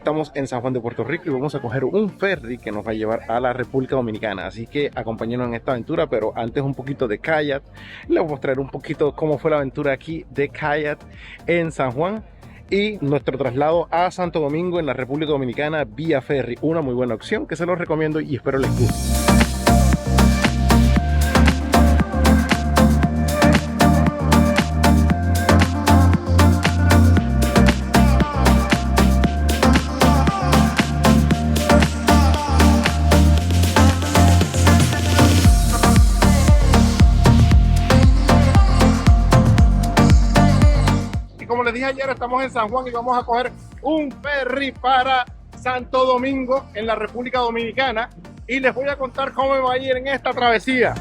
estamos en San Juan de Puerto Rico y vamos a coger un ferry que nos va a llevar a la República Dominicana. Así que acompáñenos en esta aventura, pero antes un poquito de kayak. Les voy a mostrar un poquito cómo fue la aventura aquí de kayak en San Juan y nuestro traslado a Santo Domingo en la República Dominicana vía ferry. Una muy buena opción que se los recomiendo y espero les guste. Como les dije ayer, estamos en San Juan y vamos a coger un ferry para Santo Domingo en la República Dominicana y les voy a contar cómo me va a ir en esta travesía.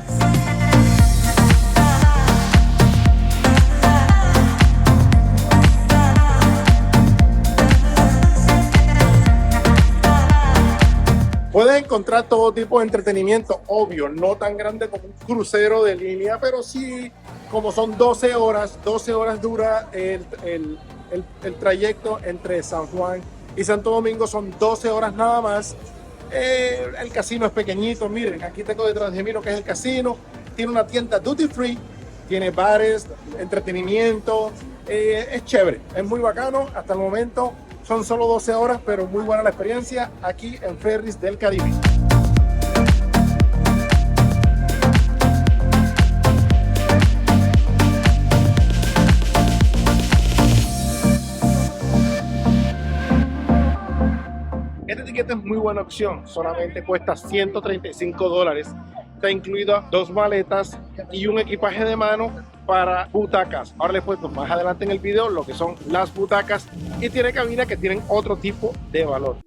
Puedes encontrar todo tipo de entretenimiento, obvio, no tan grande como un crucero de línea, pero sí, como son 12 horas dura el trayecto entre San Juan y Santo Domingo, son 12 horas nada más. El casino es pequeñito, miren, aquí tengo detrás de mí lo que es el casino, tiene una tienda duty free, tiene bares, entretenimiento, es chévere, es muy bacano hasta el momento. Son solo 12 horas, pero muy buena la experiencia aquí en Ferries del Caribe. Este tiquete es muy buena opción, solamente cuesta $135. Está incluido 2 maletas y un equipaje de mano para butacas. Ahora les muestro más adelante en el video lo que son las butacas y tiene cabinas que tienen otro tipo de valor.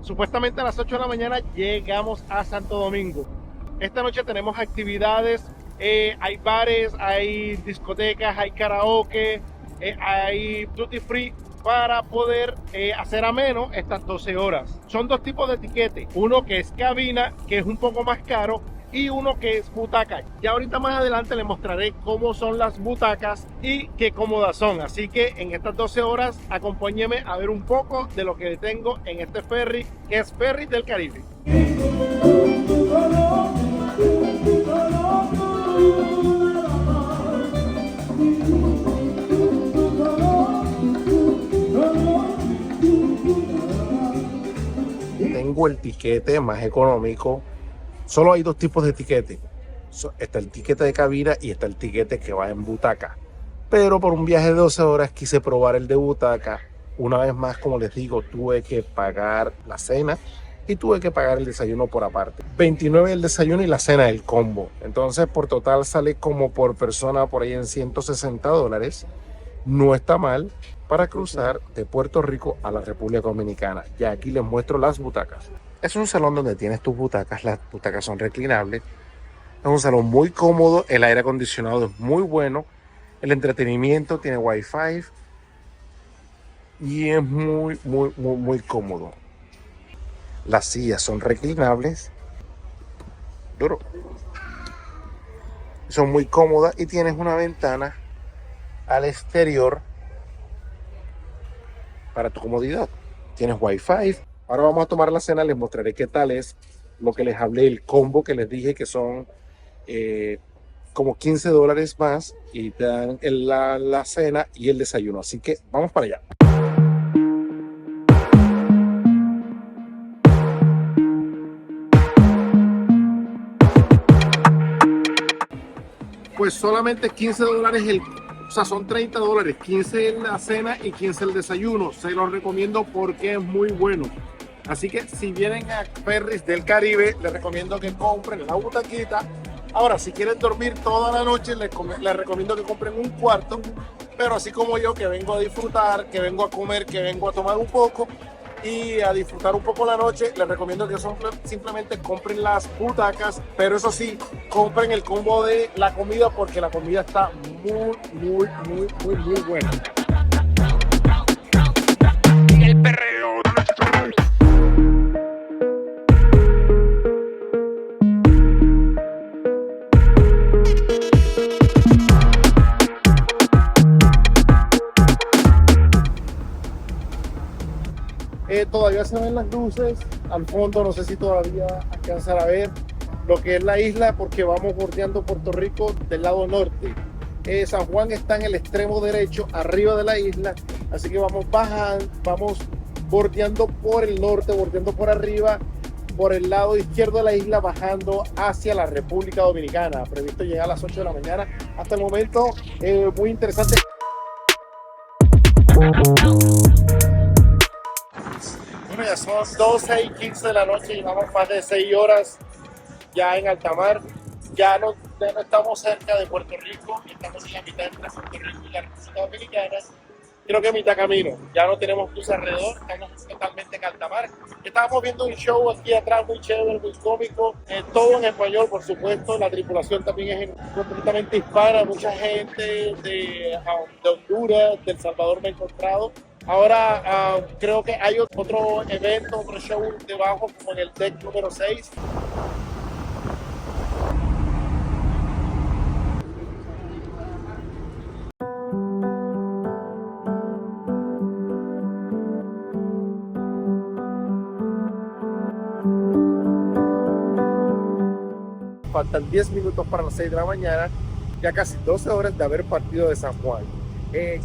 Supuestamente a las 8 de la mañana llegamos a Santo Domingo. Esta noche tenemos actividades, hay bares, hay discotecas, hay karaoke, hay duty free para poder hacer ameno estas 12 horas. Son 2 tipos de tiquetes, uno que es cabina, que es un poco más caro, y uno que es butaca. Ya ahorita más adelante les mostraré cómo son las butacas y qué cómodas son. Así que en estas 12 horas acompáñenme a ver un poco de lo que tengo en este ferry, que es Ferry del Caribe. Tengo el tiquete más económico. Solo hay 2 tipos de tiquete. Está el tiquete de cabina y está el tiquete que va en butaca. Pero por un viaje de 12 horas quise probar el de butaca. Una vez más, como les digo, tuve que pagar la cena y tuve que pagar el desayuno por aparte. 29 el desayuno y la cena del combo. Entonces por total sale como por persona por ahí en $160. No está mal para cruzar de Puerto Rico a la República Dominicana. Ya aquí les muestro las butacas. Es un salón donde tienes tus butacas, las butacas son reclinables. Es un salón muy cómodo, el aire acondicionado es muy bueno, el entretenimiento tiene wifi y es muy cómodo. Las sillas son reclinables, duro. Son muy cómodas y tienes una ventana al exterior para tu comodidad. Tienes wifi. Ahora vamos a tomar la cena, les mostraré qué tal es lo que les hablé, el combo que les dije que son como $15 más y te dan la cena y el desayuno. Así que vamos para allá. Pues solamente $15 o sea, son $30, 15 en la cena y 15 el desayuno. Se los recomiendo porque es muy bueno. Así que si vienen a Ferries del Caribe, les recomiendo que compren la butaquita. Ahora, si quieren dormir toda la noche, les recomiendo que compren un cuarto. Pero así como yo, que vengo a disfrutar, que vengo a comer, que vengo a tomar un poco y a disfrutar un poco la noche. Les recomiendo que simplemente compren las butacas, pero eso sí, compren el combo de la comida porque la comida está muy buena. El perreo. Todavía se ven las luces al fondo, no sé si todavía alcanzan a ver lo que es la isla porque vamos bordeando Puerto Rico del lado norte. San Juan está en el extremo derecho, arriba de la isla, así que vamos bajando, vamos bordeando por el norte, bordeando por arriba, por el lado izquierdo de la isla, bajando hacia la República Dominicana. Previsto llegar a las 8 de la mañana. Hasta el momento, muy interesante. Bueno, ya son 12:15 de la noche, llevamos más de 6 horas ya en alta mar. Ya no estamos cerca de Puerto Rico, estamos en la mitad entre Puerto Rico y la República Dominicana. Creo que mitad camino, ya no tenemos luz alrededor, estamos totalmente en alta mar. Estábamos viendo un show aquí atrás muy chévere, muy cómico, todo en español, por supuesto. La tripulación también es completamente hispana, mucha gente de Honduras, de El Salvador me he encontrado. Ahora creo que hay otro evento, otro show debajo, como en el deck número 6. Faltan 10 minutos para las 6 de la mañana, ya casi 12 horas de haber partido de San Juan.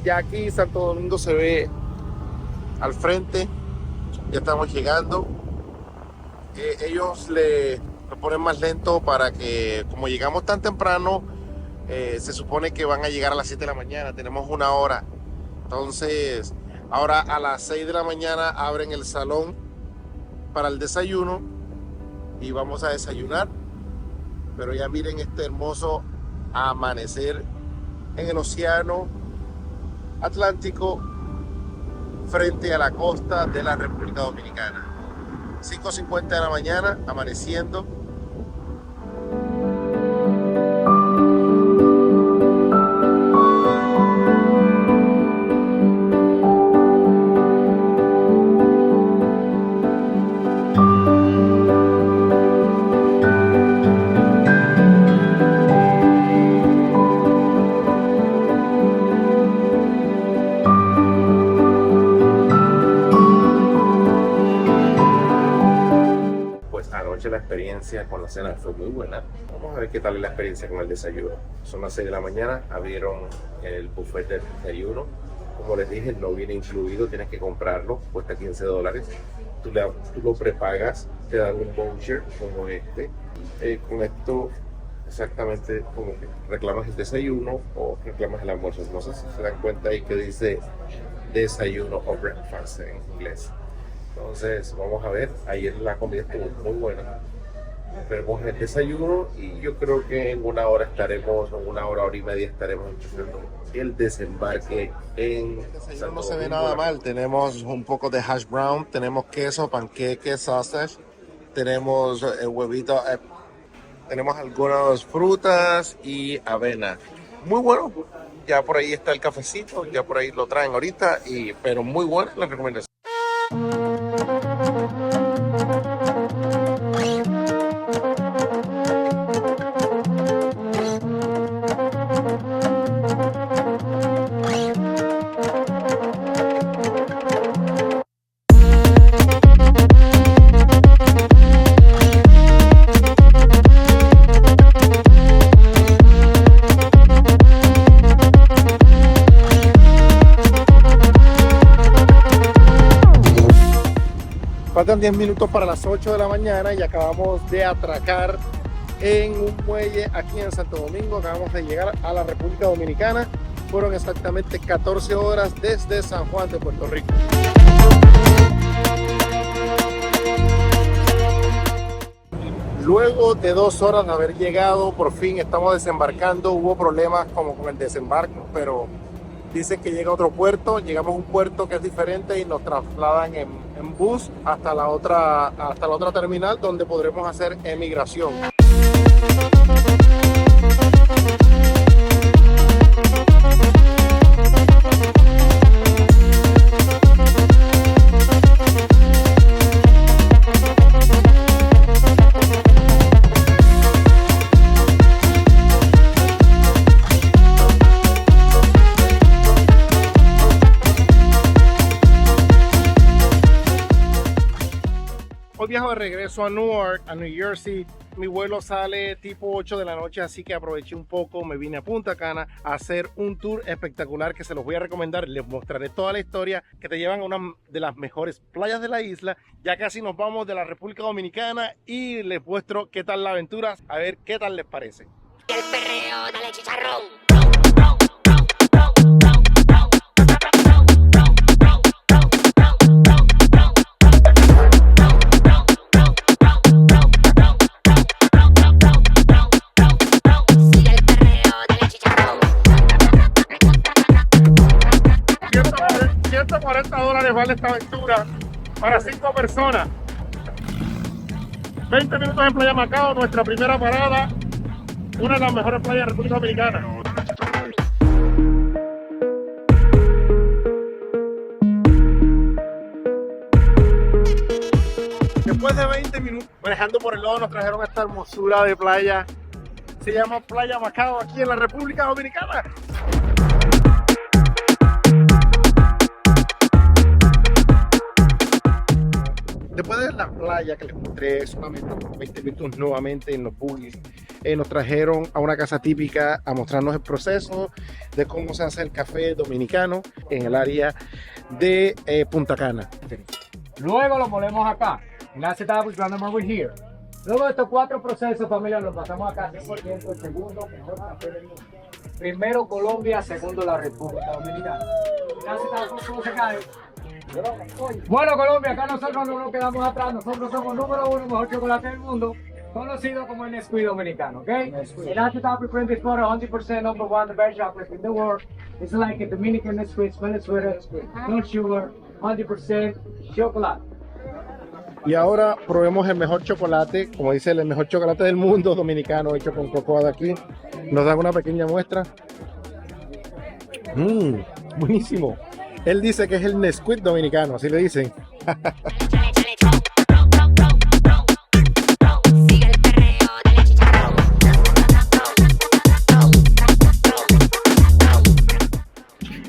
Ya aquí Santo Domingo se ve al frente, ya estamos llegando. Ellos lo ponen más lento para que, como llegamos tan temprano, se supone que van a llegar a las 7 de la mañana, tenemos una hora. Entonces, ahora a las 6 de la mañana abren el salón para el desayuno y vamos a desayunar. Pero ya miren este hermoso amanecer en el océano Atlántico frente a la costa de la República Dominicana. 5:50 de la mañana, amaneciendo. La experiencia con la cena fue muy buena. Vamos a ver qué tal es la experiencia con el desayuno. Son las 6 de la mañana, abrieron el buffet del desayuno. Como les dije, no viene incluido, tienes que comprarlo, cuesta $15. Tú lo prepagas, te dan un voucher como este. Con esto exactamente como que reclamas el desayuno o reclamas el almuerzo. No sé si se dan cuenta ahí que dice desayuno o breakfast en inglés. Entonces vamos a ver, ayer la comida estuvo muy buena, tenemos el desayuno y yo creo que en una hora hora y media estaremos empezando el desembarque en Santo Domingo. No se ve nada mal, tenemos un poco de hash brown, tenemos queso, panqueque, sausage, tenemos huevito, tenemos algunas frutas y avena. Muy bueno, ya por ahí está el cafecito, ya por ahí lo traen ahorita, pero muy buena la recomendación. Faltan 10 minutos para las 8 de la mañana y acabamos de atracar en un muelle aquí en Santo Domingo. Acabamos de llegar a la República Dominicana. Fueron exactamente 14 horas desde San Juan de Puerto Rico. Luego de 2 horas de haber llegado, por fin estamos desembarcando. Hubo problemas como con el desembarco, pero dicen que llega a otro puerto, llegamos a un puerto que es diferente y nos trasladan en bus hasta la otra terminal donde podremos hacer emigración. Hoy viajo de regreso a Newark, a New Jersey. Mi vuelo sale tipo 8 de la noche, así que aproveché un poco, me vine a Punta Cana a hacer un tour espectacular que se los voy a recomendar. Les mostraré toda la historia que te llevan a una de las mejores playas de la isla. Ya casi nos vamos de la República Dominicana y les muestro qué tal la aventura, a ver qué tal les parece. El perreo, dale chicharrón. Sigue el perreo, dale chicharrón. $140 vale esta aventura para 5 personas. 20 minutos en Playa Macao, nuestra primera parada. Una de las mejores playas de República Dominicana. Después de 20 minutos manejando por el lado nos trajeron esta hermosura de playa. Se llama Playa Macao aquí en la República Dominicana. Después de la playa que les mostré solamente 20 minutos nuevamente en los buggies, nos trajeron a una casa típica a mostrarnos el proceso de cómo se hace el café dominicano en el área de Punta Cana. Luego lo molemos acá. En la setup over here. Luego de estos 4 procesos, familia, los pasamos acá 100%. El segundo mejor café del mundo. Primero Colombia, segundo la República Dominicana. En la setup, ¿cómo se cae? Bueno, Colombia, acá nosotros no nos quedamos atrás. Nosotros somos número 1 mejor chocolate del mundo, conocido como el Nesquik dominicano, ¿ok? El Acetate Print is for 100% number 1 the best chocolate in the world. It's like a Dominican Nesquik, Spanish sweater, no sugar, 100% chocolate. Y ahora probemos el mejor chocolate, como dice el mejor chocolate del mundo dominicano, hecho con cocoa de aquí. Nos dan una pequeña muestra. Buenísimo. Él dice que es el Nesquik dominicano, así le dicen. Sigue el perreo, dale chicharrón.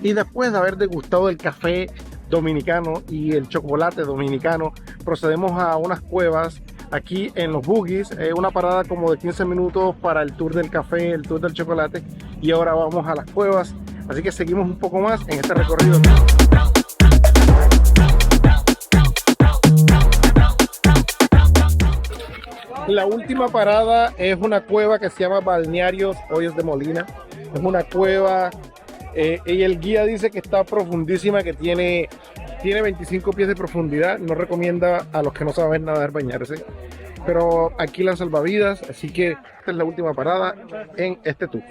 Y después de haber degustado el café dominicano y el chocolate dominicano, procedemos a unas cuevas aquí en los buggies. Una parada como de 15 minutos para el tour del café, el tour del chocolate, y ahora vamos a las cuevas. Así que seguimos un poco más en este recorrido. La última parada es una cueva que se llama Balnearios Hoyos de Molina. Es una cueva y el guía dice que está profundísima, que tiene 25 pies de profundidad. No recomienda a los que no saben nadar bañarse, pero alquilan salvavidas, así que esta es la última parada en este tour.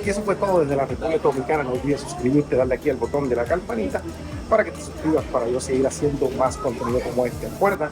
Y eso fue todo desde la República Dominicana. No olvides suscribirte, darle aquí al botón de la campanita para que te suscribas para yo seguir haciendo más contenido como este. Recuerda